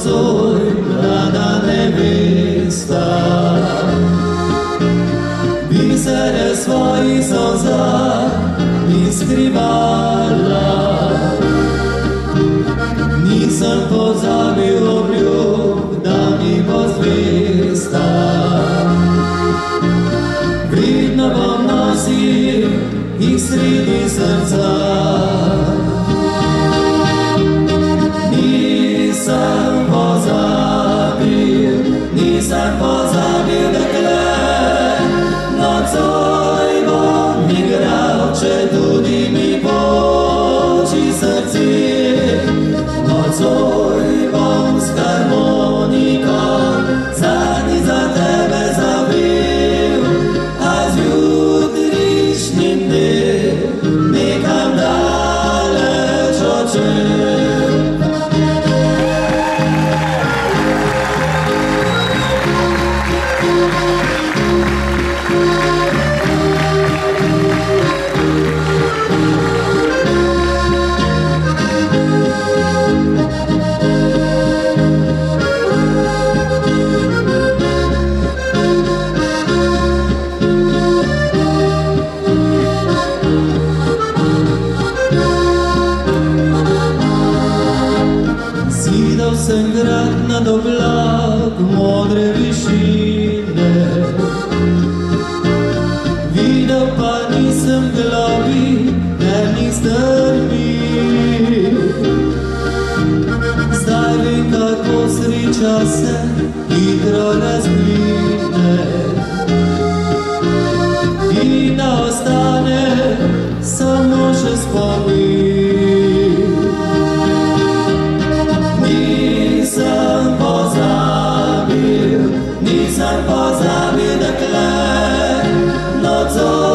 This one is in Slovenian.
nocoj mlada nevesta. Bisere svojih solza mi skrivala, nisem pozabil obljub, da mi bo zvesta. Vidno bom nosil jih sredi srca. Nisem pozabil, dekle, nocoj bom igral, če tudi mi poči srce. Nocoj bom s harmoniko zadnji za tebe zavil, a zjutrišnjim dnem nekam daleč odšel. Videl sem grad nad oblak modre višine, videl pa nisem glavi temnih strmi. Zdaj vem, kako sreča se hitro razmine in da ostane samo še spomin. Nisem pozabil, dekle, nocoj